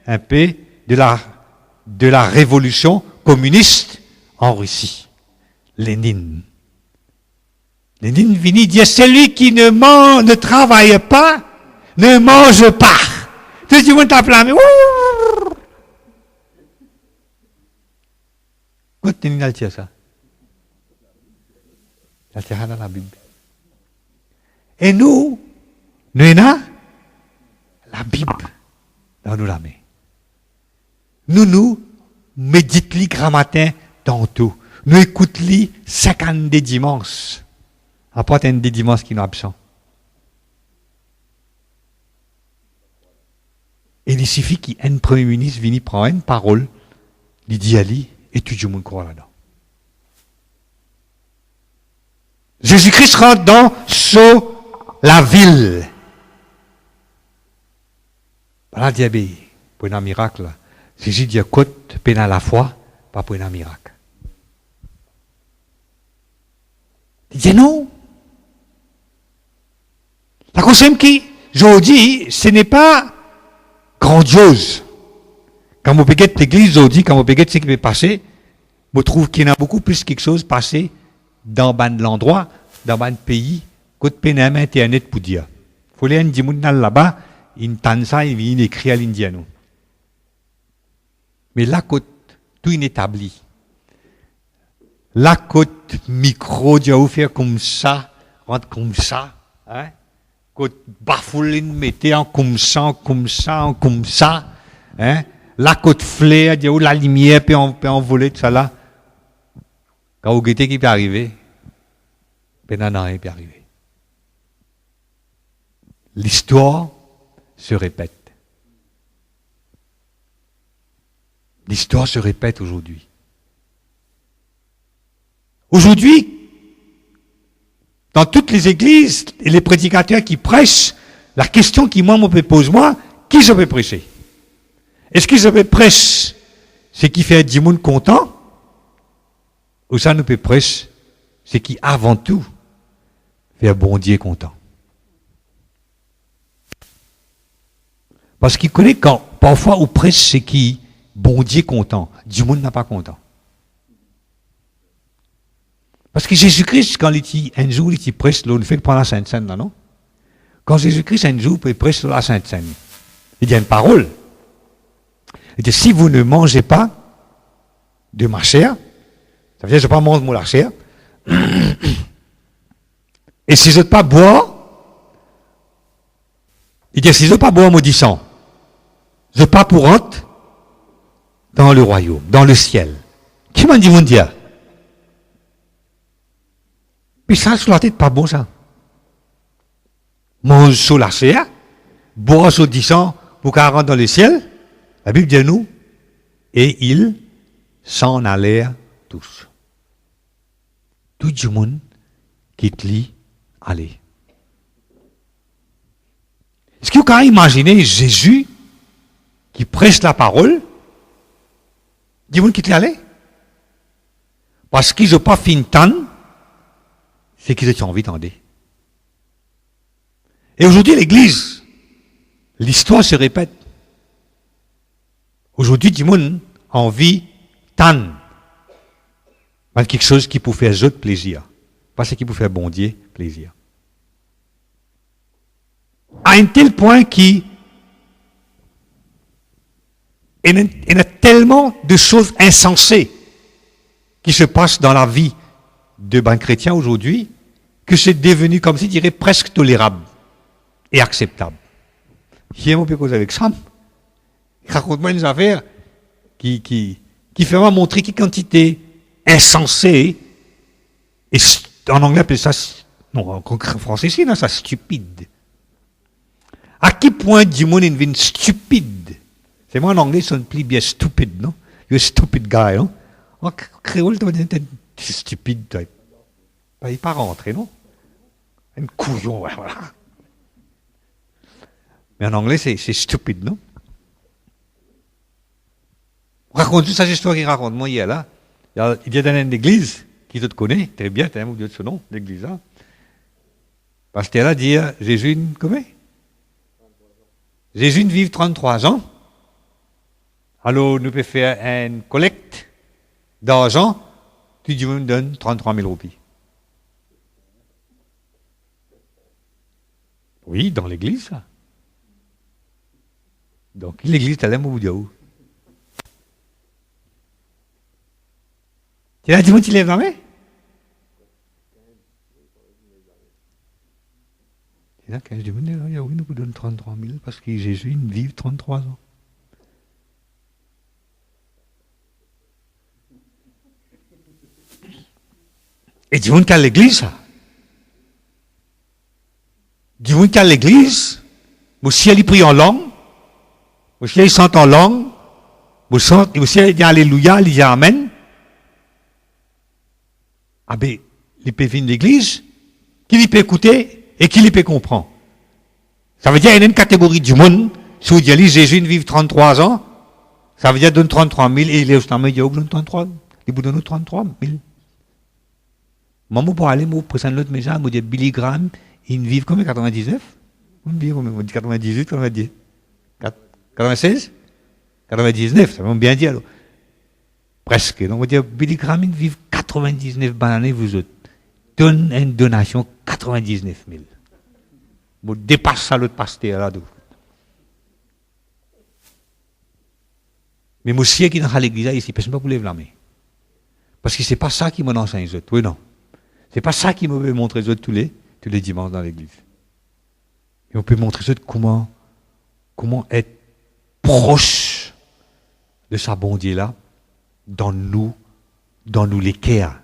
un peu de la révolution communiste en Russie. Lénine. Lénine finit dire celui qui ne travaille pas ne mange pas. Tout le monde t'appelle. Quand Lénine a dit ça, il a dit dans la Bible. Et nous avons la Bible dans nos mains. Nous méditons grand matin tantôt. Nous écoutons 50 des dimanches. Après, il y a des dimanches qui sont absents. Et il suffit qu'un premier ministre vienne prendre une parole, il dit à lui, et tout le monde croit là-dedans. Jésus-Christ rentre dans la ville. Voilà, diable, pour un miracle. Jésus dit, côte, peine à la foi, pas pour un miracle. Il dit non. La consomme qui, je dis, ce n'est pas grandiose. Quand vous regardez l'église, je dis, quand vous regardez ce qui peut passer, vous trouvez qu'il y en a beaucoup plus quelque chose passé dans l'endroit, dans le pays, que de Internet pour dire. Il faut aller dire là-bas, il entend ça, il vient écrire à l'indiano. Mais là, tout inétabli. Là, micro, Dieu va faire comme ça, rentre comme ça, hein? Bafouline, mettez en comme ça, hein? Là, flair, Dieu, la lumière peut envoler tout ça là. Quand vous guettez qui peut arriver, ben non, il peut arriver. L'histoire se répète. L'histoire se répète aujourd'hui. Aujourd'hui, dans toutes les églises et les prédicateurs qui prêchent, la question qui moi me pose qui je peux prêcher? Est-ce que je peux prêcher ce qui fait 10 monde content? Ou ça ne peut prêcher ce qui avant tout fait un bon Dieu content? Parce qu'il connaît quand parfois on prêche ce qui bon Dieu content, du monde n'a pas content. Parce que Jésus-Christ, quand il dit un jour, il prêche, on fait prendre la Sainte Seine, là, non? Quand Jésus-Christ, un jour, il prêche la Sainte Seine, il dit une parole. Il dit, si vous ne mangez pas de ma chair, ça veut dire, je ne vais pas manger de la chair, et si je ne veux pas boire, il dit, si je ne veux pas boire mon sang, je ne veux pas pour rentrer dans le royaume, dans le ciel. Qui m'a dit, mon Dieu? Puis ça, sur la tête, pas bon, ça. Mange sur la chair, boire sur 10 ans pour qu'elle rentre dans le ciel. La Bible dit nous, et ils s'en allèrent tous. Tout le monde qui te lit, allez. Est-ce que vous pouvez imaginer Jésus qui prêche la parole, du monde qui te lit, allez? Parce qu'ils n'ont pas fini de temps, c'est qu'ils ont envie d'entendre. Et aujourd'hui, l'Église, l'histoire se répète. Aujourd'hui, du monde a envie d'entendre quelque chose qui peut faire eux plaisir. Pas ce qui peut faire bon Dieu plaisir. À un tel point qu'il y a tellement de choses insensées qui se passent dans la vie de ben chrétiens aujourd'hui que c'est devenu, comme si dirait, presque tolérable et acceptable. Hier, on peut causer avec Sam. Raconte-moi une affaire qui fait vraiment montrer quelle quantité insensée, et en anglais, on appelle ça, non, en français, c'est ça, stupide. À quel point du monde est devenu stupide? C'est moi en anglais, ça ne plie bien stupide, non? You're a stupid guy, non? En créole, tu es stupide, toi. Ben, il n'est pas rentré, non? Un couillon, voilà. Mais en anglais, c'est stupide, non? Raconte-tu cette histoire qu'il raconte. Moi, hier, là, il y a dans une église qui te connaît, très bien, tu as un de ce nom, l'église, là. Parce que là, dit, Jésus, comment? Jésus vit 33 ans. Alors, nous pouvons faire une collecte d'argent, tu dis, nous donne 33 000 roupies. Oui, dans l'église, ça. Donc, l'église, t'as l'air au bout de où? Tu as dit, tu lèves la main? Et là, 15 minutes, oui, nous vous donne 33 000 parce que Jésus, il vit 33 ans. Et dis-moi qu'à l'église, ça. Dis-moi qu'à l'église, mon ciel, il prie en langue, mon ciel, il chante en langue, mon ciel, il dit Alléluia, il dit Amen. Ah ben, il peut venir l'église, qui il peut écouter et qui il peut comprendre. Ça veut dire qu'il y a une catégorie du monde, si vous dites Jésus vit 33 ans, ça veut dire donne 33 000 et il est au stand, il dit, donne 33 000, il vous donne 33 000. Moi, pour aller, moi, présenter l'autre message, je dis Billy Graham, il vit combien 99? On dit 98, 90, 96, 99, ça veut bien dire alors. Presque. Donc on va dire Billy Graham, il vit 99 bananes, vous autres. Donne une donation 99 000. Vous dépassez ça l'autre pasteur là. Mais monsieur qui est dans l'église ici, personne ne peut lever la main. Parce que ce n'est pas ça qui m'enseigne les autres. Oui, non. Ce n'est pas ça qui me veut montrer les autres tous les dimanches dans l'église. Et on peut montrer les autres comment être proche de sa bonté là, dans nous l'équerre.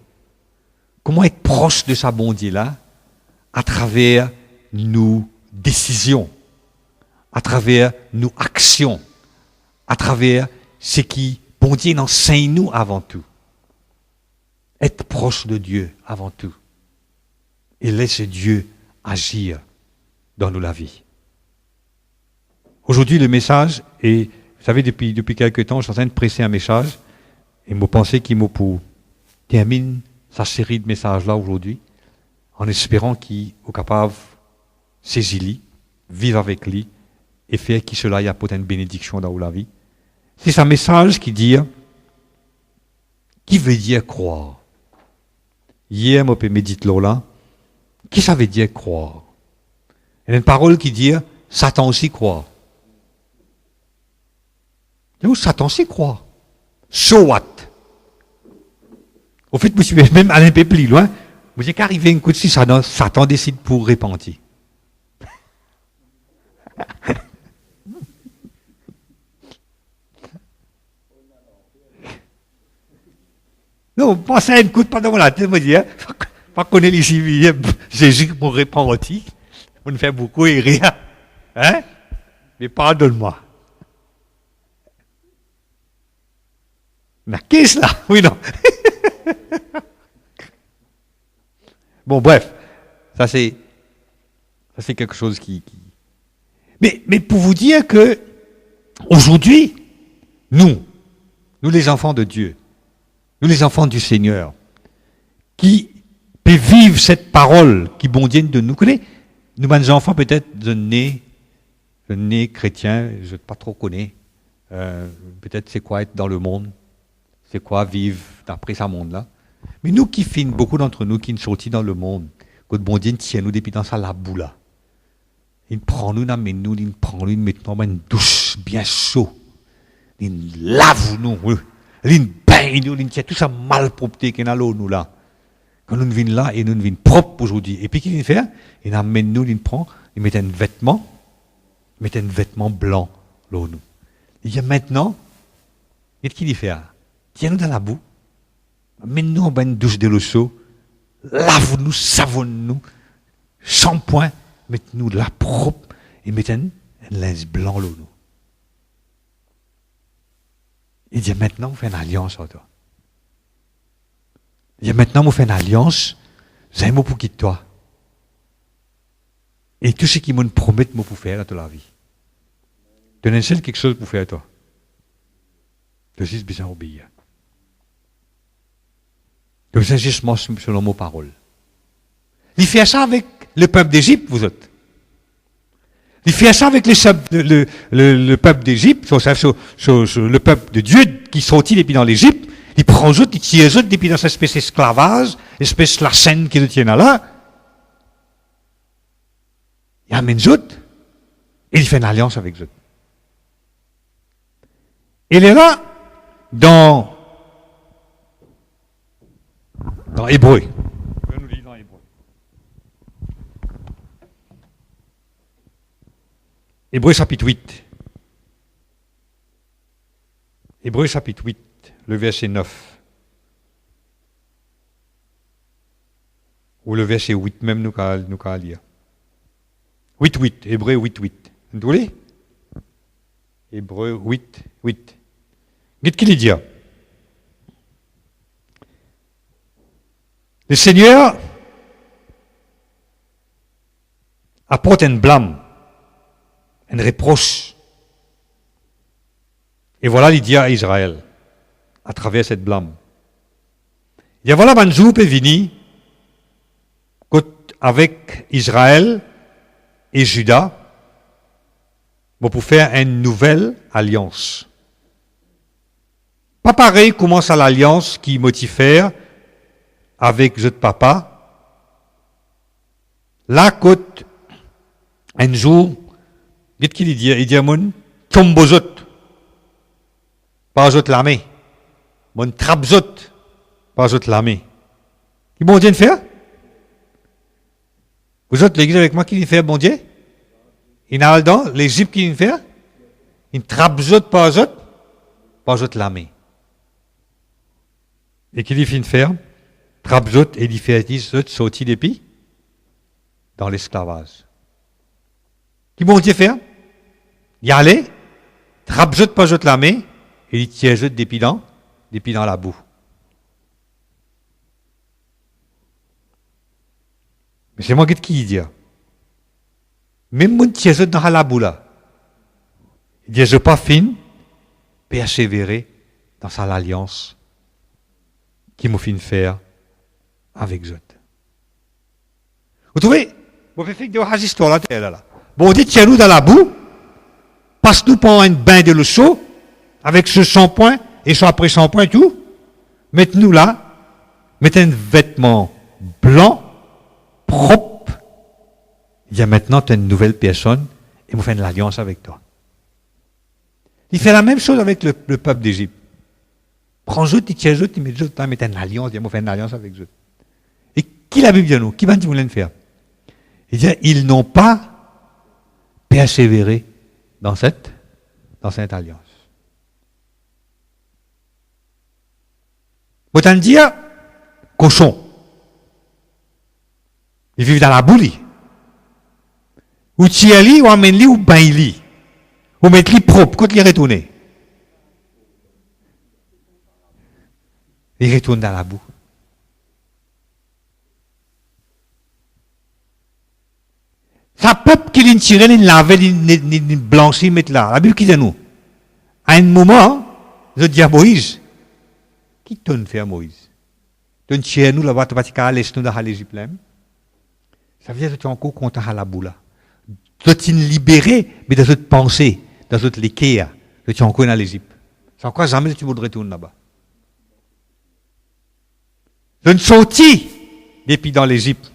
Comment être proche de sa bonté là, à travers nos décisions, à travers nos actions, à travers ce qui bonté enseigne nous avant tout. Être proche de Dieu avant tout. Et laisser Dieu agir dans nous la vie. Aujourd'hui, le message est, vous savez, depuis quelques temps, je suis en train de presser un message, et je pensais qu'il m'a pour termine sa série de messages-là aujourd'hui, en espérant qu'il est capable de saisir lui, vivre avec lui, et faire qu'il cela y apporte une bénédiction dans la vie. C'est un message qui dit, qui veut dire croire. Hier, je médite là, qui ça veut dire croire? Il y a une parole qui dit, Satan aussi croit. Satan aussi croit. So what? Au fait, je suis même allé un peu plus loin. Vous êtes arrivé un coup de si Satan décide pour repentir. Non, pensez à une coup de pendant la tête, me dire, pas connaître les civils, Jésus pour repentir. On ne fait beaucoup et rien. Hein? Mais pardonne-moi. Mais qu'est-ce là? Oui, non. Bon, bref. Ça, c'est quelque chose qui... Mais pour vous dire que, aujourd'hui, nous les enfants de Dieu, nous les enfants du Seigneur, qui peut vivre cette parole qui bondienne de nous. Connaissez, nous, les enfants, peut-être, de nés chrétiens, je ne pas trop connais. Peut-être c'est quoi être dans le monde, c'est quoi vivre d'après ce monde-là. Mais nous qui finissons, beaucoup d'entre nous qui nous sortis dans le monde, que bondienne tient nous depuis dans ça la boula. Il prend nous, il prend nous, il met nous dans une douche bien chaud. Il lave nous, il baigne nous, il tient tout ça malpropreté qu'il y a nous là. Quand nous venons là, et nous venons propres aujourd'hui. Et puis, qu'est-ce qu'il fait? Il amène nous, il prend, il met un vêtement blanc, là, nous. Il dit maintenant, qu'est-ce qu'il fait? Tiens-nous dans la boue, amène-nous en une douche de l'eau chaude, lave-nous, savonne-nous, shampoing, mette-nous là propre, et mettez un linge blanc, là, nous. Il dit maintenant, on fait une alliance avec toi. Il dit maintenant, on fait une alliance, j'ai un mot pour quitter toi. Et tout ce qui me promet, moi pour faire dans la vie. Donne un seul quelque chose pour faire à toi. Tu as juste besoin d'obéir. Tu as besoin juste marcher selon mes paroles. Il fait ça avec le peuple d'Égypte, vous autres. Il fait ça avec le peuple d'Égypte, le peuple de Dieu qui sortit depuis dans l'Égypte. Il prend eux, il tire eux depuis dans cette espèce d'esclavage, espèce de la scène qui le tient là. Il amène eux et il fait une alliance avec eux. Il est là dans Hébreu. Je vais nous lire dans Hébreu. Hébreu chapitre 8. Hébreu chapitre 8, le verset 9. Ou le verset 8, même nous qu'à lire. 8, Hébreu 8. Vous voulez? Hébreu 8. Qu'est-ce qu'il dit? Le Seigneur apporte un blâme, un reproche. Et voilà, il dit à Israël, à travers cette blâme. Il dit, voilà, Banjou peut venir avec Israël et Juda pour faire une nouvelle alliance. Pas pareil comment ça l'alliance qui motive avec votre papa. Là, côte, un jour, qu'est-ce qu'il dit? Il dit à mon tombozot, pas zot l'armée. Mon trapzot, pas zot l'armée. Qui bon Dieu de faire? Vous êtes l'église avec moi qui vient faire bon Dieu? Il y a dans l'Égypte qui vient faire? Il trapzot, pas zot l'armée. Et qu'il vient faire? Trapzot et il fait sortir des pays dans l'esclavage. Qui bon Dieu faire? Y aller, trapzot, pas zot l'armée, et il tient des pays dans la boue. Mais c'est moi qui dit. Même mon tient dans la boue là. Il dit, je pas fin, persévérer dans sa alliance qui m'a fin faire avec eux. Vous trouvez? Vous pouvez faire des histoires là. Bon, on dit, tiens-nous dans la boue, passe-nous pour un bain de l'eau chaud, avec ce shampoing, et soit après shampoing, tout. Mettez-nous là, mettez un vêtement blanc, propre. Il dit, maintenant, tu es une nouvelle personne, et vous faites une alliance avec toi. Il fait la même chose avec le peuple d'Égypte. Prends-eux, tu tiens eux, tu mets eux, tu mets une alliance, il dit, vous faites une alliance avec eux. Et qui la Bible dit nous? Qui va dire vous faire? Il dit, ils n'ont pas persévéré dans cette alliance. Autant dire, cochon. Ils vivent dans la boue. Ou tiens-li, ou amène-li, ou bain-li. Ou mettre-li propre, quand il retourne. Il retourne dans la boue. Ça peuple qui l'in tiré, l'in lavé, l'in blanchi, mettre là. La Bible qui dit nous. À un moment, je dis à Moïse, qui t'en fait à Moïse? T'en tire nous là-bas, tu vas te laisser nous dans l'Égypte là. Ça veut dire que tu es encore content à la boue là. Tu es libéré, mais dans cette pensée, dans cette l'équerre, tu es encore dans l'Égypte. C'est encore jamais tu voudrais retourner là-bas. Je ne sortis depuis dans l'Égypte.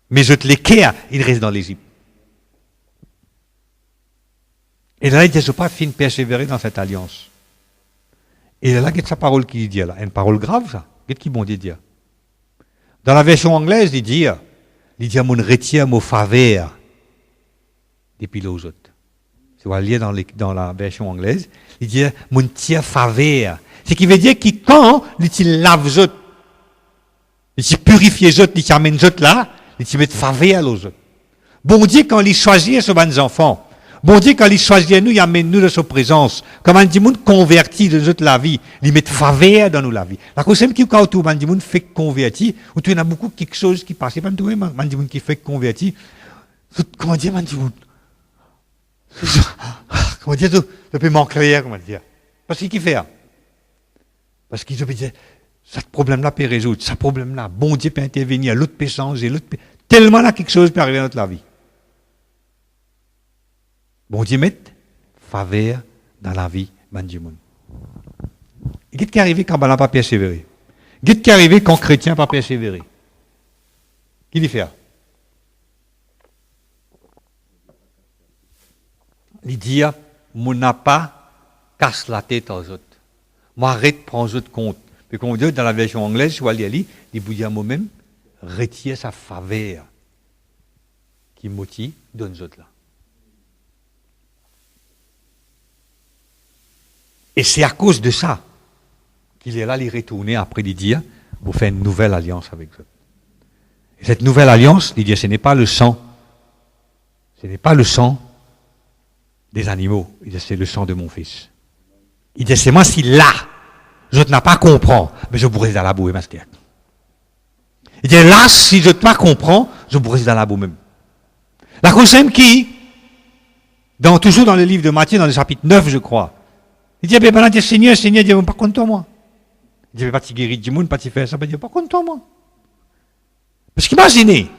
Mais je te l'équerre, il reste dans l'Égypte. Et là, il dit, je ne pas fin persévérer dans cette alliance. Et là, qu'est-ce que sa parole qui dit là? Une parole grave, ça. Qu'est-ce qu'il bon dit dire? Dans la version anglaise, il dit, mon retient mon faveur depuis les autres. Si vous allez lire dans la version anglaise, il dit, mon tia faveur. Ce qui veut dire qu'il, quand il lave les autres, il purifie les autres, il amène les autres là, il met faveur aux autres. Bon Dieu, quand il choisit ce bon enfant, bon Dieu, quand il choisit nous, il amène nous de sa présence. Comme un monde converti de notre la vie, il met faveur dans nous la vie. La cause, c'est que quand tout le monde fait converti, ou tu as beaucoup quelque chose qui passe, pas tout le monde qui fait converti, comment dire, comment dire, ça peut manquer, comment dire. Parce qu'il fait. Parce qu'il peut dire, ce problème-là peut résoudre, ce problème-là, bon Dieu peut intervenir, l'autre peut changer, tellement là quelque chose peut arriver dans notre la vie. Bon Dieu met faveur dans la vie de monde. Et qu'est-ce qui est arrivé quand on n'a pas persévéré? Qu'est-ce qui est arrivé quand chrétien n'a pas persévéré? Qui dit faire? Il dit, mon n'a pas casse la tête aux autres. Moi, arrête de prendre aux autres compte. Puis comme on dit dans la version anglaise, je vois il dit à moi-même, retire sa faveur qui motive, donne aux autres là. Et c'est à cause de ça qu'il est là, il retourner après lui dire, pour faire une nouvelle alliance avec eux. Et cette nouvelle alliance, il dit, ce n'est pas le sang des animaux, il dit, c'est le sang de mon fils. Il dit, c'est moi si là, je ne pas comprendre, mais je pourrais dans la boue, master. Il dit, là, si je ne pas comprendre, je pourrais dans la boue même. La cause qui, toujours dans le livre de Matthieu, dans le chapitre 9, je crois, il dit, ben, Seigneur, il dit, pas contre moi. Il dit, pas tu guérir du monde, pas tu faire ça, il dit, pas contre moi. Parce qu'imaginez,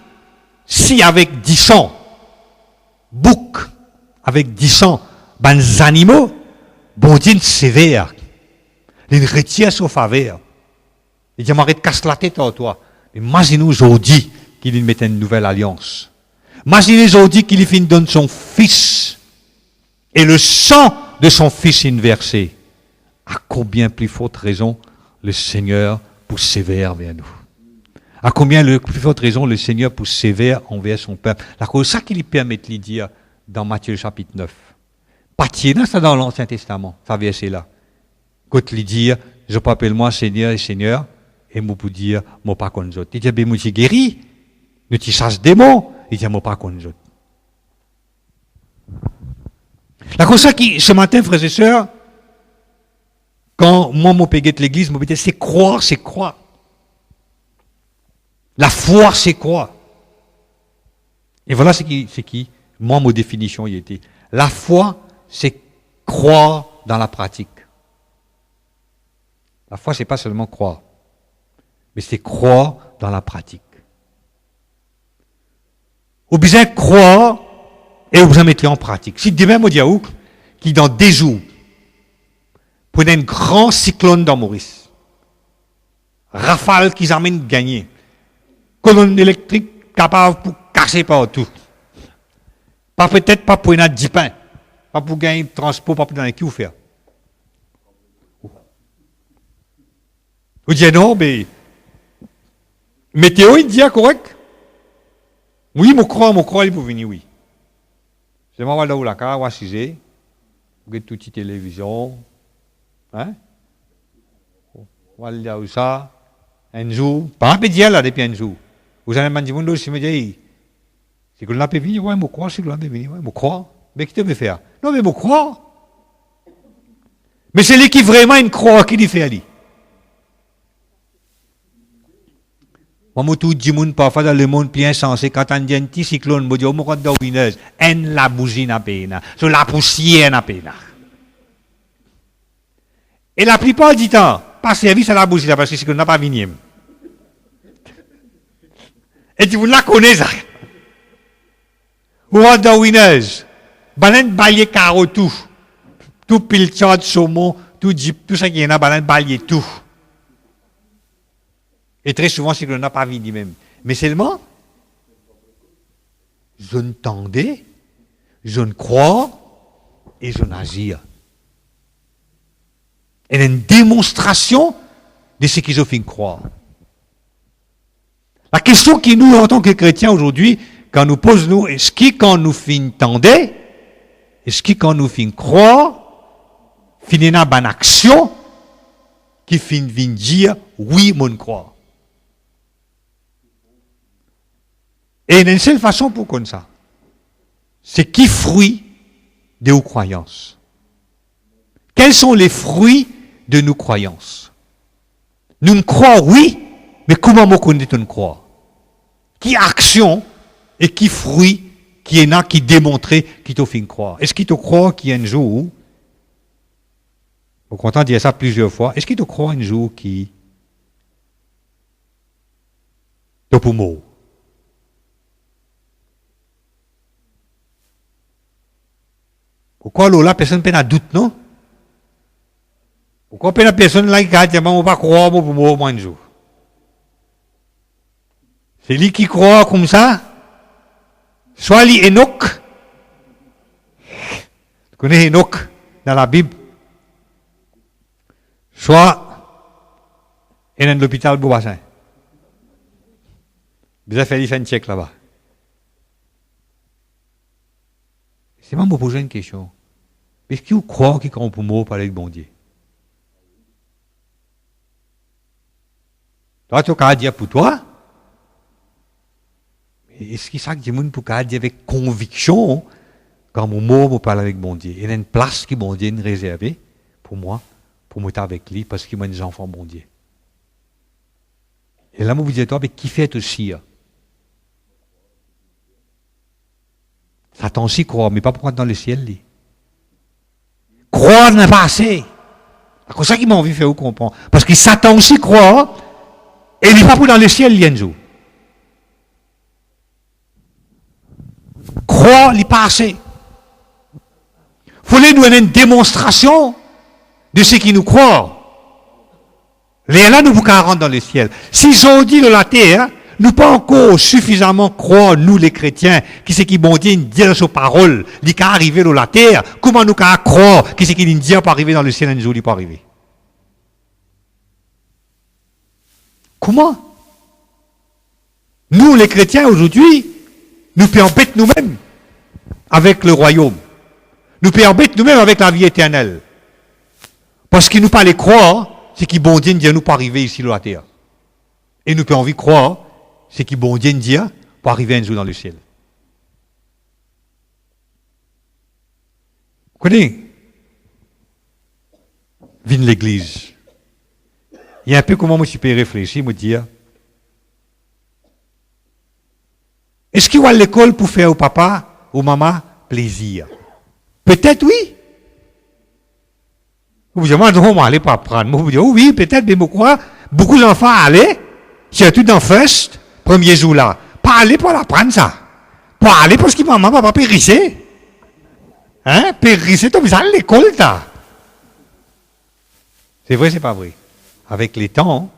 si avec 10 ans, boucs, avec 10 ans, ben animaux, bon Dieu sévère, il retire son faveur. Il dit, m'arrête de casser la tête à toi. Imaginez aujourd'hui qu'il met une nouvelle alliance. Imaginez aujourd'hui qu'il donne son fils et le sang de son fils inversé. À combien plus forte raison le Seigneur pour sévère vers nous? À combien le plus forte raison le Seigneur pour sévère envers son peuple? La cause ça qu'il lui permet de lui dire dans Matthieu chapitre 9. Pas ça dans l'Ancien Testament, ça verset là. Quand il dit, je peux appeler moi Seigneur et Seigneur, et moi pour dire, moi pas comme les autres. Il dit, ben moi tu guéris, nous tu chasses des démons, il dit, moi pas comme les autres. La cause ça qui, ce matin, frères et sœurs, quand moi mon pégué de l'église, mon pégué, c'est croire, c'est croire. La foi, c'est croire. Et voilà ce qui, moi, ma définition y était. La foi, c'est croire dans la pratique. La foi, c'est pas seulement croire, mais c'est croire dans la pratique. Au besoin de croire et au besoin de mettre en pratique. Si demain, moi, dis qui dans des jours, prenait un grand cyclone dans Maurice, rafale qui amène gagner, colonne électrique capable pour casser partout. Pas peut-être pas pour une 10 pains, pas pour gagner de transport, pas pour dans qui vous faire. Vous dites non, mais météo, il dit correct. Oui, mon croix, il peut venir, oui. C'est moi, là où la car, ou 6 vous avez toute petite télévision, hein? Voilà où ça, un jour, pas un peu d'hier là, depuis un jour. Vous avez demandé, vous si me dit, c'est que l'on peut venir, ouais, mon croix, c'est que l'on peut venir, ouais, mon croix. Mais qui te veut faire? Non, mais mon croix. Mais c'est lui qui vraiment une croix qui lui fait aller. Moi, tout le monde, parfois, dans le monde bien insensé, quand on dit un petit cyclone, je dis, oh, mon roi d'orbineuse, en la bougie n'a peine, sur la poussière n'a peine. Et la plupart du temps, pas service à la bougie, parce que le cyclone n'a pas venu. Et tu vous la connaissez, ça. Ou roi d'orbineuse, baleine balayer carreau tout pilchard, saumon, tout jeep, tout ça qui est là, baleine balayer tout. Et très souvent, c'est que l'on n'a pas vu même. Mais seulement, je ne tendais, je ne crois et je n'agis. Et une démonstration de ce qu'ils ont fait croire. La question qui nous, en tant que chrétiens aujourd'hui, quand nous pose nous, est-ce qui quand nous fin tendait, est-ce qui quand nous fin croire, finina ban action, qui fin dire, oui, mon croire. Et il y a une seule façon pour comme ça. C'est qui fruit de nos croyances. Quels sont les fruits de nos croyances? Nous ne croyons oui, mais comment nous connaissons nous croire? Qui action et qui fruit qui est là, qui démontrait qui t'a fait croire? Est-ce qu'il te croit qu'il y a un jour, vous content de dire ça plusieurs fois, est-ce qu'il te croit un jour qui t'a pour mort? Pourquoi là, personne n'a doute, non? Pourquoi personne là qui a dit, on va pas croire pour moi au moins un jour? C'est lui qui croit comme ça, soit lui Enoch. Tu connais Enoch dans la Bible? Soit il est dans l'hôpital Beaubassin. Vous avez fait un check là-bas. C'est moi me poser une question. Est-ce que vous croyez qu'il compte pour moi parler avec bon Dieu? Toi, tu as dire pour toi. Mais est-ce qu'il s'agit de pour dire avec conviction quand mon mot me parle avec bon Dieu? Il y a une place que bon Dieu a réservée pour moi, pour m'être avec lui, parce qu'il m'a des enfants bon Dieu. Et là, je vous dis, toi, mais qui fait aussi? Satan aussi croit, mais pas pour être dans le ciel. Lui. Croire n'est pas assez. C'est comme ça qu'il m'a envie de faire vous comprendre. Parce que Satan aussi croit, et il n'est pas pour dans le ciel, Lienzo. Croire n'est pas assez. Il faut nous donner une démonstration de ce qui nous croit. Les là, nous pouvons rentrer dans le ciel. S'ils ont dit de la terre, nous pas encore suffisamment croire, nous les chrétiens, qui c'est qui bon Dieu dit sur parole, qui qu'à arriver dans la terre, comment nous qu'à croire, qui c'est qui dit pour arriver dans le ciel un jour, il peut arriver. Comment? Nous, les chrétiens, aujourd'hui, nous permettons nous-mêmes avec le royaume. Nous permettons nous-mêmes avec la vie éternelle. Parce que nous pas les croire, c'est qui bon Dieu dit nous pas arriver ici sur la terre. Et nous pouvons envie de croire, c'est qui bon Dieu dit pour arriver un jour dans le ciel. Vous connaissez? Viens de l'église. Il y a un peu comment moi je peux réfléchir, me dire, est-ce qu'il va à l'école pour faire au papa, au maman, plaisir? Peut-être oui. Vous dites, moi, non, on aller pas apprendre. Moi, vous dites, oui, peut-être, mais pourquoi? Beaucoup d'enfants allaient, surtout dans First, premier jour là, pas aller pour l'apprendre ça. Pas aller parce que maman, papa périssait. Hein? Périssait, tu vas à l'école, là. C'est vrai, c'est pas vrai. Avec les temps,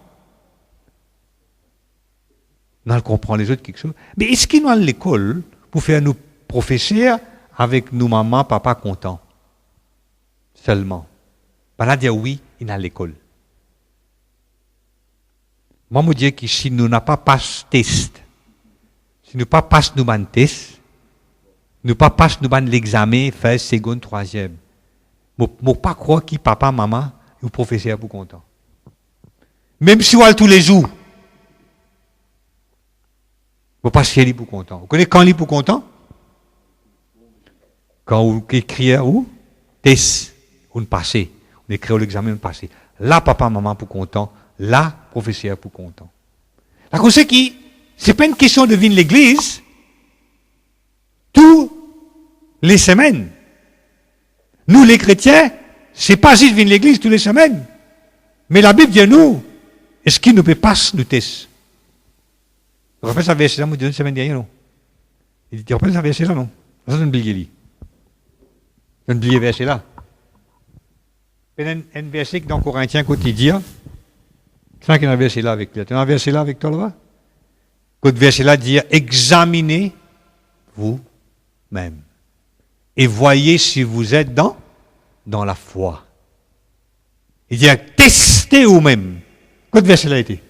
on comprend les autres quelque chose. Mais est-ce qu'ils nous à l'école pour faire nous professeurs avec nous maman, papa contents? Seulement. Ben là, dire oui, il est à l'école. Moi, je dis que si nous n'avons pas passé test, si nous pas passé nous ban test, nous pas passé nous ban l'examen, faire seconde, troisième, je ne pas croire que papa, maman, ou professeur pour content. Même si on a tous les jours, vous pas si pour content. Vous connaissez quand il pour content? Quand vous écrivez où? Test, on passé. On écrit l'examen, on passé. Là, papa, maman pour content. Là, professeur pour content. La chose c'est qui, c'est pas une question de venir à l'église toutes les semaines. Nous, les chrétiens, c'est pas juste de venir à l'église toutes les semaines. Mais la Bible dit nous, est-ce qu'il ne peut pas nous tester? Vous rappelez ça verset là, vous dites une semaine dernière, non? Il dit, tu rappelles ça verset là, non? Ça, c'est une oublié. C'est une oublié verset là. Il y a un verset dans Corinthiens quotidien. C'est un verset là avec toi. Tu as un verset là avec toi là-bas? Ce verset là dit, examinez vous-même. Et voyez si vous êtes dans la foi. Il dit, testez vous-même. Quel verset là été?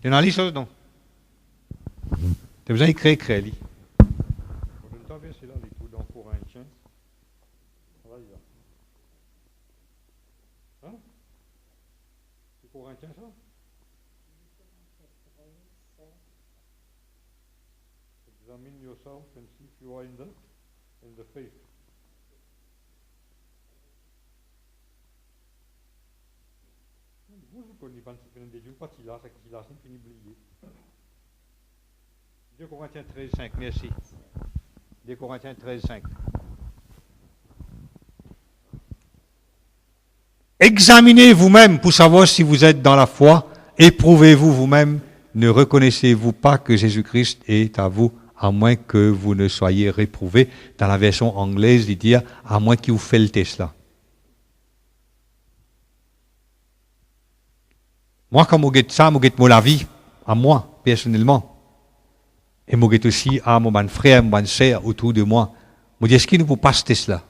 Tu as lu ça, non? Tu as besoin d'écrire, lui. Dans Corinthiens. Hein? C'est Corinthiens, ça? Examine yourself and see if you are in the faith. Vous connaissez pas des jours, pas qu'il a, c'est qu'il a, c'est fini oublié. 2 Corinthiens 13, 5, merci. 2 Corinthiens 13, 5. Examinez vous-même pour savoir si vous êtes dans la foi. Éprouvez-vous vous-même. Ne reconnaissez-vous pas que Jésus-Christ est à vous à moins que vous ne soyez réprouvés. Dans la version anglaise, il dit, à moins qu'il vous fait le test là. Moi, quand je ça, je get la vie, à moi, personnellement. Et je get aussi à mon frère, mon sœur autour de moi. Je dis, est-ce qu'il ne peut pas ce test là?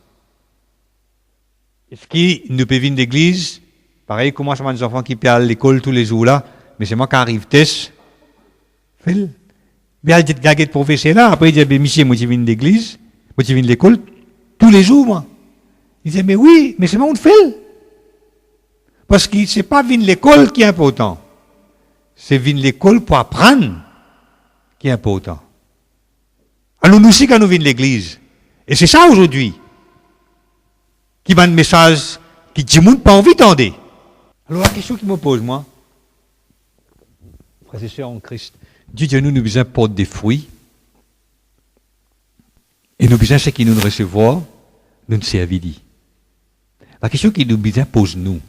Est-ce qu'il ne peut venir d'église? Pareil, comment ça va des enfants qui parlent à l'école tous les jours là? Mais c'est moi qui arrive test. Fais-le. Bien, il dit, il professeur là. Après, il dit, ben, monsieur, moi, je viens d'église. Moi, je viens de l'école tous les jours, moi. Il dit, mais oui, mais c'est moi qui le fais. Parce que c'est pas venir de l'école qui est important. C'est venir de l'école pour apprendre qui est important. Alors, nous aussi, quand nous venons de l'église. Et c'est ça aujourd'hui. Qui va un message qui dit, monde pas envie d'entendre. Alors, la question qu'il me pose, moi, frères et sœurs en Christ, Dieu nous besoin porter des fruits. Et nous besoin ce qui nous recevoir, nous servir. La question qu'il nous besoin pose nous.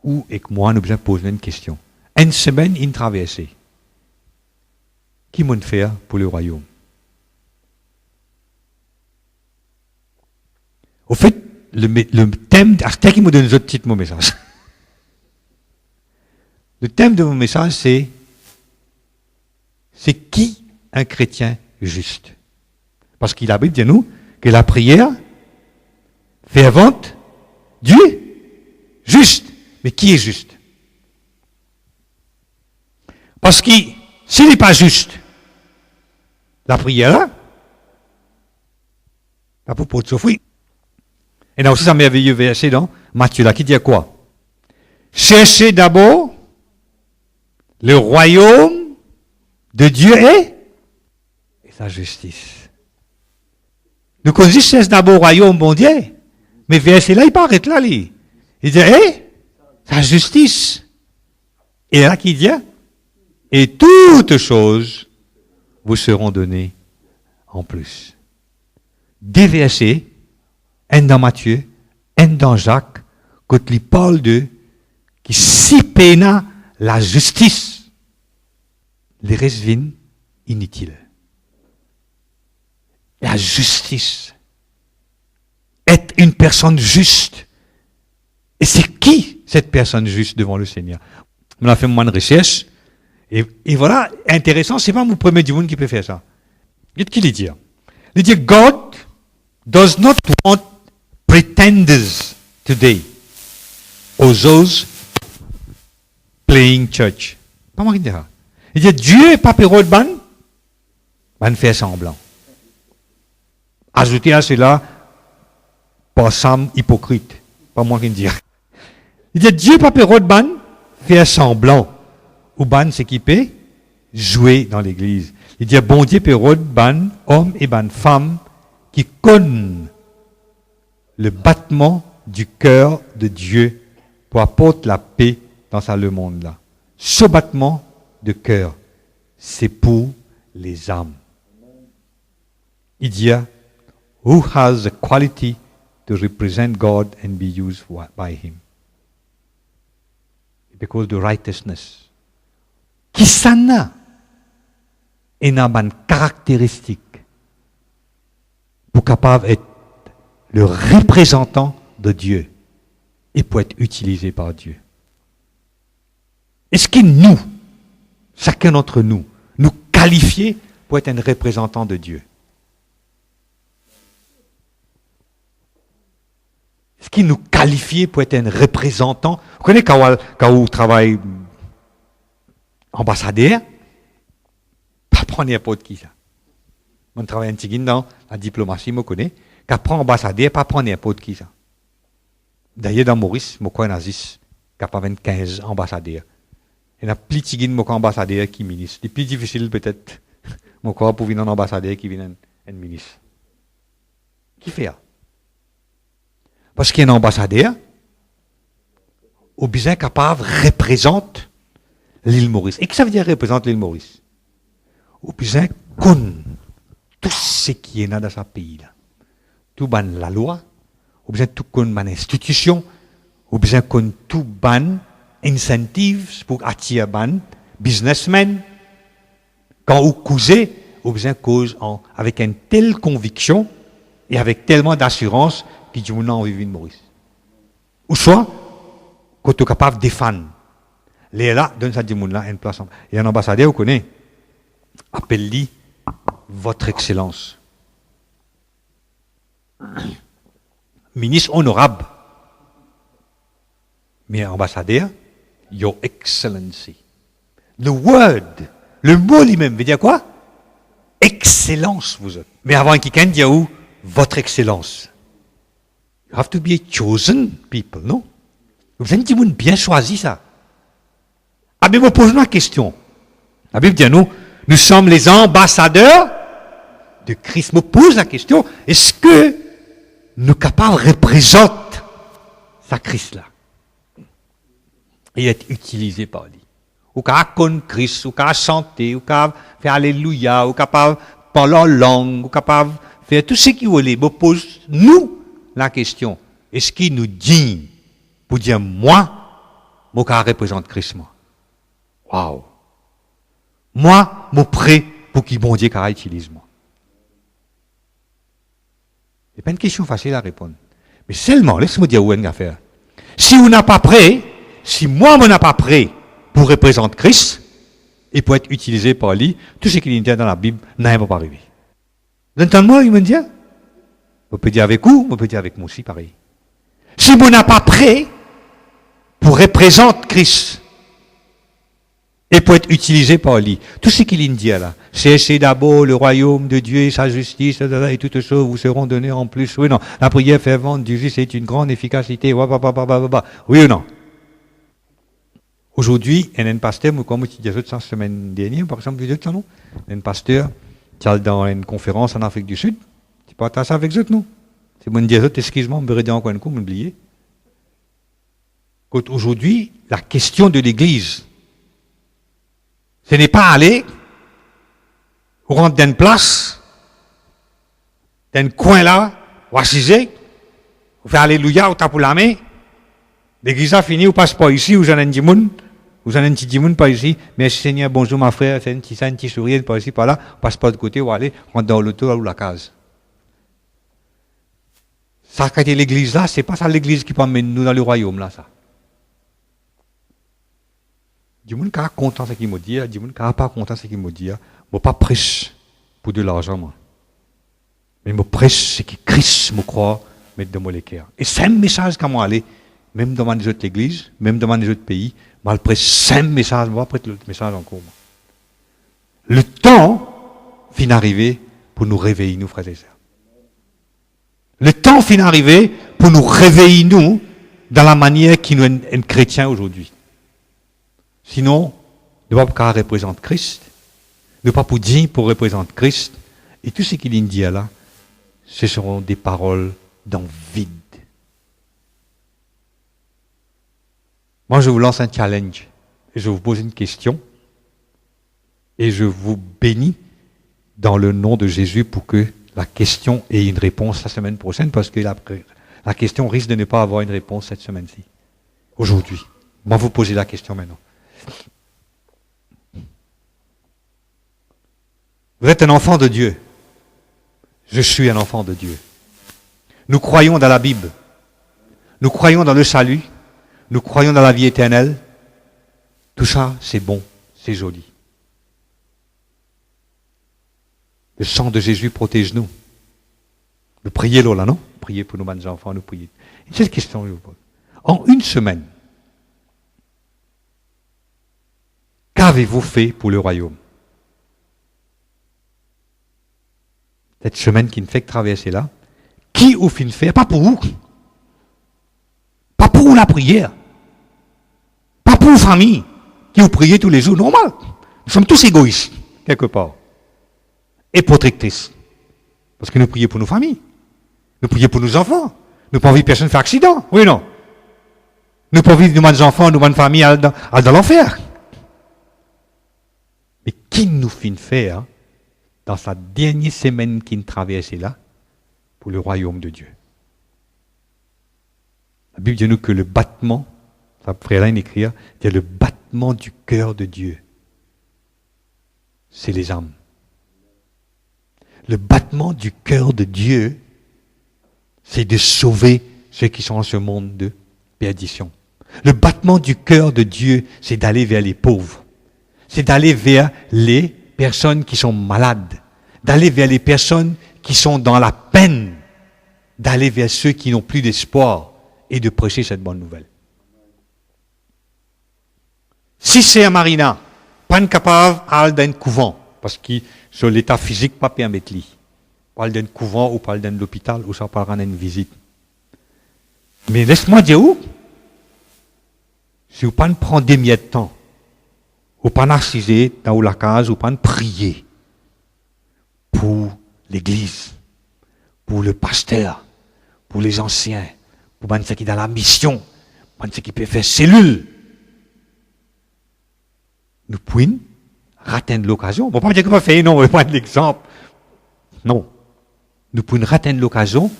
Ou et que moi, nous besoin poser une question. Une semaine, une traversée. Qui m'ont fait pour le royaume? Au fait, le thème, c'est qui me donne un autre titre mon message. Le thème de mon message, c'est qui un chrétien juste? Parce qu'il a dit de nous que la prière fervente, Dieu juste. Mais qui est juste? Parce que s'il n'est pas juste, la prière là, la pour de souffrir. Et là aussi, c'est un merveilleux verset dans Matthieu là qui dit quoi? Cherchez d'abord le royaume de Dieu et sa justice. Nous connaissons d'abord le royaume bon Dieu, mais verset là, il paraît là, il dit, sa justice. Et là, qui dit, et toutes choses vous seront données en plus. Des versets, un dans Matthieu, un dans Jacques, quand il parle de qui si peina la justice, les restes viennent inutiles. La justice. Être une personne juste. Et c'est qui cette personne juste devant le Seigneur? On a fait moins de recherche. Et voilà, intéressant, c'est pas mon premier du monde qui peut faire ça. Qu'est-ce qu'il dit? Il dit, God does not want pretenders today, or those playing church. Pas moi qui dis ça. Il dit, Dieu n'est pas période ban faire semblant. Ajoutez à cela, pas Sam hypocrite. Pas moi qui dis. Il dit, Dieu n'est pas période ban faire semblant. Ou ban s'équiper, jouer dans l'église. Il dit, bon Dieu période ban homme et ban femme qui connaissent le battement du cœur de Dieu pour apporter la paix dans le monde-là. Ce battement de cœur, c'est pour les âmes. Il dit, who has the quality to represent God and be used by Him? Because the righteousness. Qui s'en a une caractéristique pour capable d'être le représentant de Dieu et pour être utilisé par Dieu. Est-ce que nous, chacun d'entre nous, nous qualifier pour être un représentant de Dieu? Est-ce qu'il nous qualifie pour être un représentant? Vous connaissez quand vous travaillez ambassadeur? Pas prendre n'importe qui ça. On travaille un petit peu dans la diplomatie, je connais. Quand prend ambassadeur, pas prendre n'importe qui ça. D'ailleurs, dans Maurice, je connais Nazis, qui a 15 ambassadeurs. Il y a plus de ambassadeurs qui ministre. C'est plus difficile peut-être, mon corps pour venir un ambassadeur qui vient un ministre. Qui fait ça? Parce qu'il y a un ambassadeur, au besoin capable représente l'île Maurice. Et que ça veut dire représente l'île Maurice? Au besoin connaît tout ce qui est dans ce pays-là. Tout ban la loi, au besoin tout connaît ban institution, au besoin connaît tout ban incentives pour attirer ban businessmen. Quand vous causez au besoin cause avec une telle conviction et avec tellement d'assurance qu'il dit on a envie de Maurice. Ou soit, quand tu es capable de défendre. Les là, donne ça à là une place. Et un ambassadeur, vous connaissez, appelle-lui votre excellence. Ministre honorable. Mais ambassadeur, your excellency. Le word, le mot lui-même veut dire quoi? Excellence, vous êtes. Mais avant quelqu'un dit où? Votre excellence. You have to be a chosen people, non? Vous avez bien choisi ça. Ah, mais me pose la question. La Bible dit nous sommes les ambassadeurs de Christ. Me pose la question, est-ce que nous capables de représenter sa Christ là? Et être utilisé par lui. Ou qu'à connaître Christ, ou qu'à chanter, ou qu'à faire Alléluia, ou capable de parler en langue, ou capable de faire tout ce qu'il voulait. Me pose nous la question, est-ce qu'il nous dit pour dire moi représente Christ moi? Waouh! Moi, je suis prêt pour qu'il bon Dieu utilise moi. Ce n'est pas une question facile à répondre. Mais seulement, laisse-moi dire où est-ce qu'on va faire. Si vous n'êtes pas prêt, si moi, je n'ai pas prêt pour représenter Christ et pour être utilisé par lui, tout ce qu'il y a dans la Bible n'a pas arrivé. Vous entendez-moi, il me dit? On peut dire avec vous, on peut dire avec moi aussi, pareil. Si vous n'êtes pas prêt pour représenter Christ et pour être utilisé par lui, tout ce qu'il dit là, cherchez d'abord le royaume de Dieu et sa justice, et toutes choses vous seront données en plus. Oui, non. La prière fervente du juste est une grande efficacité. Oui ou non? Aujourd'hui, il y a un pasteur, comme je disais la semaine dernière, par exemple, vous non? Un pasteur qui est dans une conférence en Afrique du Sud. Tu partages ça avec eux, non? C'est mon dire, excuse-moi, je me redis encore un coup, m'oublier. Aujourd'hui, la question de l'Église, ce n'est pas aller, ou rentrer dans une place, dans un coin là, ou assiser, ou faire Alléluia, ou taper la main. L'église a fini, ou passe pas ici, ou j'en ai un petit monde, ou j'en ai un petit monde pas ici. Merci Seigneur, bonjour ma frère, c'est un petit sourire, pas ici, pas là, passe pas de côté, ou aller, rentre dans l'auto ou la case. Ça, quand l'église là, c'est pas ça l'église qui peut amener nous dans le royaume là, ça. Du monde qui est content de ce qu'il me dit, du monde qui n'est pas content de ce qu'il me dit, je ne pas prêche pour de l'argent, moi. Mais je prêche ce que Christ me croit mettre dans mon cœur. Et c'est un message quand moi aller, même dans les autres églises, même dans les autres pays, je prêche 5 messages, je ne vais pas prêcher l'autre message encore. Moi. Le temps finit d'arriver pour nous réveiller, nous, frères et sœurs. Le temps finit d'arriver pour nous réveiller, nous, dans la manière qui nous est chrétien aujourd'hui. Sinon, nous ne pouvons pas représenter Christ, nous ne pouvons pas dire pour représenter Christ, et tout ce qu'il dit là, ce seront des paroles dans le vide. Moi, je vous lance un challenge, et je vous pose une question, et je vous bénis dans le nom de Jésus pour que la question ait une réponse la semaine prochaine, parce que la question risque de ne pas avoir une réponse cette semaine-ci, aujourd'hui. Moi, vous posez la question maintenant. Vous êtes un enfant de Dieu. Je suis un enfant de Dieu. Nous croyons dans la Bible. Nous croyons dans le salut. Nous croyons dans la vie éternelle. Tout ça, c'est bon, c'est joli. Le sang de Jésus protège-nous. Nous prions là, non? Priez pour nos enfants, nous prions. Une seule question, je vous pose. En une semaine, qu'avez-vous fait pour le royaume? Cette semaine qui ne fait que traverser là, qui vous fait faire? Pas pour vous. Pas pour la prière. Pas pour vos familles qui vous priez tous les jours. Normal. Nous sommes tous égoïstes, quelque part. Et protectrices. Parce que nous prions pour nos familles. Nous prions pour nos enfants. Nous pas envie que personne fasse accident. Oui, non. Nous pas envie que nos enfants, nos familles aillent dans l'enfer. Mais qui nous fait faire dans sa dernière semaine qui nous traverse là pour le royaume de Dieu? La Bible dit nous que le battement, ça frère là écrit, c'est le battement du cœur de Dieu. C'est les âmes. Le battement du cœur de Dieu, c'est de sauver ceux qui sont en ce monde de perdition. Le battement du cœur de Dieu, c'est d'aller vers les pauvres. C'est d'aller vers les personnes qui sont malades. D'aller vers les personnes qui sont dans la peine. D'aller vers ceux qui n'ont plus d'espoir et de prêcher cette bonne nouvelle. Si c'est un marina, pas capable d'aller dans un couvent, parce que sur l'état physique, pas permettre lui. Pas d'un couvent ou pas d'un hôpital, ou ça parlera d'une visite. Mais laisse-moi dire où, si vous ne prenez pas des miettes de temps, ou pas narciser dans la case, ou pas prier pour l'église, pour le pasteur, pour les anciens, pour ceux qui sont dans la mission, pour ceux qui peuvent faire cellule, nous pouvons rater l'occasion. On ne va pas dire qu'on va faire, non, on va prendre l'exemple. Non. Nous pouvons rater l'occasion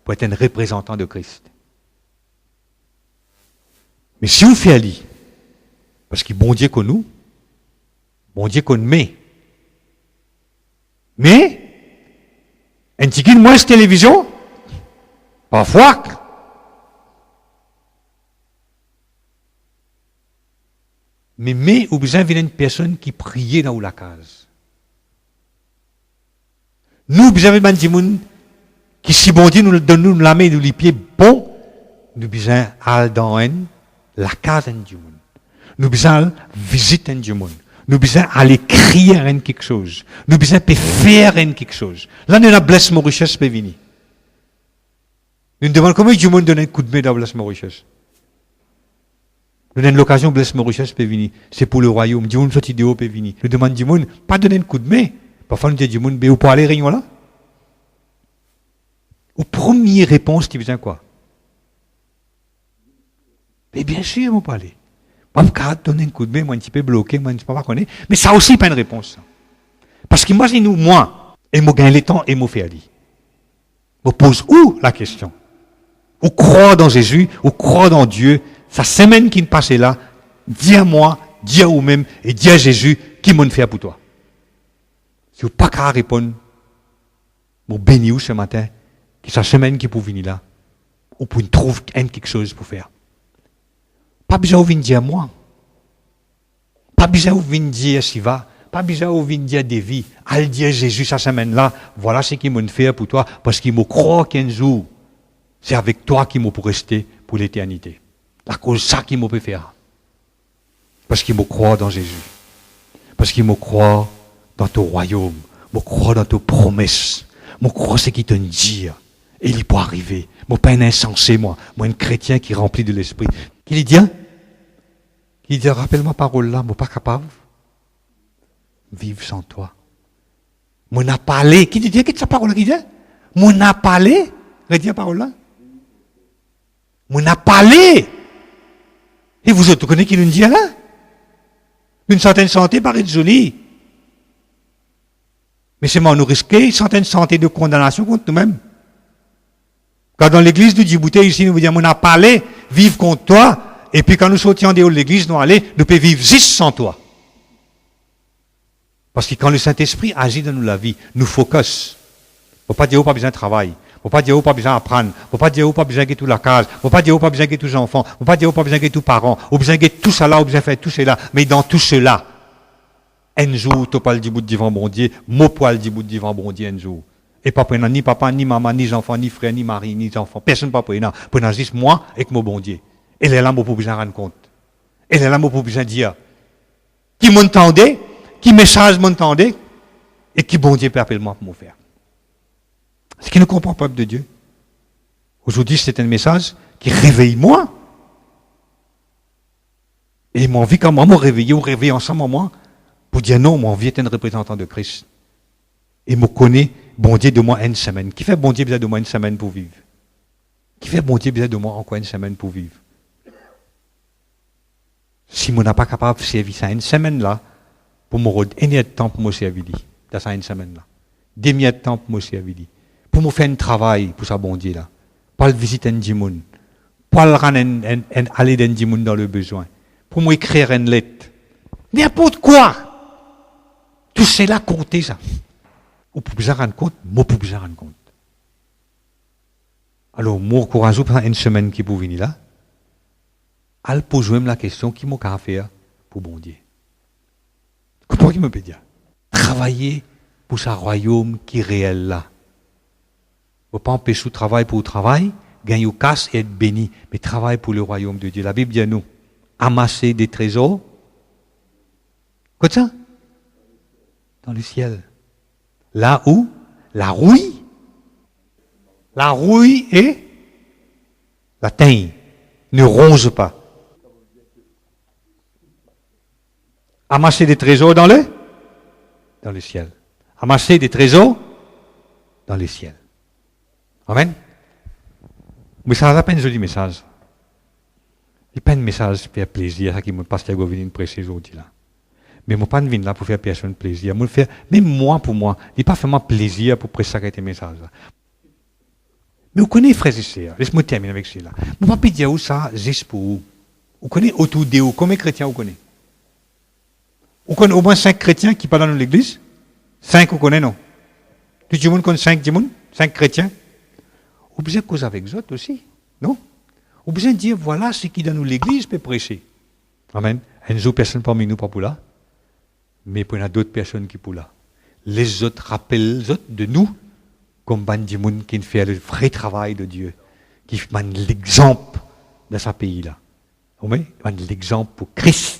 pour être un représentant de Christ. Mais si on fait ali, parce que bon Dieu qu'on nous, bon Dieu qu'on met, mais, un petit peu de moins de télévision, parfois, mais ou besoin d'une personne qui priait dans la case. Nous, besoin d'un monde qui, si bon Dieu nous donne nous la main, nous les pieds bon, nous besoin aller dans la case du monde. Nous besoin visiter du monde. Nous besoin aller crier quelque chose. Nous besoin faire quelque chose. Là, nous avons Bless Mauritius peut venir. Nous nous demandons comment du monde donne un coup de main dans Bless Mauritius. Nous avons l'occasion Bless Mauritius peut venir. C'est pour le royaume. Du monde sorti de haut peut venir. Nous demandons du monde, pas donner un coup de main. Parfois, nous disons du monde, mais où pour aller réunion là? Aux premières réponses, tu besoin quoi? Mais bien sûr, on peut aller. Moi, je peux donner un coup de main, moi, un petit peu bloqué, moi, je ne peux pas connaître. Mais ça aussi, pas une réponse. Parce que moi, et moi, gagne le temps, et moi, fais aller. Je pose où la question? Ou croire dans Jésus, ou croire dans Dieu, sa semaine qui me passe là, dis à moi, dis à vous-même, et dis à Jésus, qui m'a fait pour toi? Si vous n'avez pas répondre, vous bénis ce matin, que sa semaine qui peut venir là, vous pouvez trouver quelque chose pour faire. Pas besoin de venir dire moi. Pas besoin de venir dire Siva. Pas besoin de venir dire Devi. Allez dire Jésus cette semaine-là, voilà ce qu'il m'a fait pour toi, parce qu'il me croit qu'un jour, c'est avec toi qu'il m'a pour rester pour l'éternité. La cause ça qu'il m'a peut faire. Parce qu'il me croit dans Jésus. Parce qu'il me croit dans ton royaume. Me croit dans tes promesses. Me croit ce qu'il te dit. Et il peut arriver. Moi, pas un insensé, moi un chrétien qui est rempli de l'esprit. Qui dit, qui dit, rappelle-moi parole là, moi pas capable. Vivre sans toi. Moi n'a parlé. Qui dit, qu'est-ce que sa parole là qui dit? Moi n'a parlé. Redis la parole là. Moi n'a parlé. Et vous autres, vous connaissez qui nous dit là? Une certaine santé paraît jolie. Mais c'est moi, nous risquons une certaine santé de condamnation contre nous-mêmes. Quand dans l'église de Djibouti, ici, nous vous disons, on a parlé, vivre contre toi, et puis quand nous sortions de l'église, nous allons, nous pouvons vivre juste sans toi. Parce que quand le Saint-Esprit agit dans nous la vie, nous focus. Il ne faut pas dire, pas besoin de travail. Il ne faut pas dire, pas besoin d'apprendre. Il ne faut pas dire, pas besoin de toute la case. Il ne faut pas dire, pas besoin de tous les enfants. Il ne faut pas dire, pas besoin de tous les parents. Il faut besoin de tout ça là, il faut besoin de faire tout cela. Mais dans tout cela, un jour, tu parles du bout de divan bon Dieu, mon poil du bout de divan bon Dieu un jour. Et pas prendre ni papa, ni maman, ni enfants, ni frère, ni mari, ni enfants. Personne ne peut prendre. Prenons juste moi avec mon bon Dieu. Et là, moi, pour besoin rendre compte. Et là, moi, pour besoin dire. Qui m'entendait, qui message m'entendait, et qui bon Dieu peut appeler moi pour me faire. Ce qui ne comprend pas le peuple de Dieu. Aujourd'hui, c'est un message qui réveille moi. Et mon envie, quand moi, me réveiller, on réveille ensemble, moi, pour dire non, mon envie est un représentant de Christ. Et me connaît, bon Dieu, de moi une semaine. Qui fait bon Dieu besoin de moi une semaine pour vivre? Qui fait bon Dieu besoin de moi encore une semaine pour vivre? Si je n'ai pas capable de servir ça une semaine là, pour me redonner de temps pour me servir, dans ça une semaine là. Des minutes de temps pour me servir. Pour me faire un travail pour ça, bon Dieu là. Pas le visiter un djimoun. Pas le aller d'un djimoun dans le besoin. Pour m'écrire une lettre. N'importe quoi. Tout cela compter ça. Ou pour vous rendre compte, moi pour vous rendre compte. Alors, moi, courageux pendant une semaine qui pour venir là, elle pose même la question qui m'a faire pour bon Dieu. Comment il me peut dire? Travailler pour ce royaume qui est réel là. Il ne faut pas empêcher le travail pour le travail, gagner au casse et être béni, mais travailler pour le royaume de Dieu. La Bible dit à nous, amasser des trésors. Quoi ça? Dans le ciel. Là où la rouille et la teigne ne ronge pas. Amasser des trésors dans le ciel. Amasser des trésors dans le ciel. Amen. Mais ça n'a pas un joli message. Il n'y a pas un message pour faire plaisir, ça qui me passe à venir prêcher aujourd'hui là. Mais je ne pas venir là pour faire personne plaisir. Je faire, même moi pour moi, il n'y a pas vraiment plaisir pour prêcher ce message là. Mais vous connaissez, frères et sœurs, laisse-moi terminer avec cela. Je ne vais pas dire où ça, juste pour vous. Vous connaissez autour de vous, combien de chrétiens vous connaissez? Vous connaissez au moins 5 chrétiens qui parlent dans l'église? 5 vous connaissez, non? Tout le monde connaît 5 chrétiens? Vous besoin de causer avec eux autres aussi, non? Vous besoin de dire, voilà ce qui dans l'église peut prêcher. Amen. Il y a une personne parmi nous, pas pour là, mais il y a d'autres personnes qui pour là. Les autres rappellent les autres de nous, comme des gens qui fait le vrai travail de Dieu, qui font l'exemple de ce pays-là. Vous voyez? L'exemple pour Christ.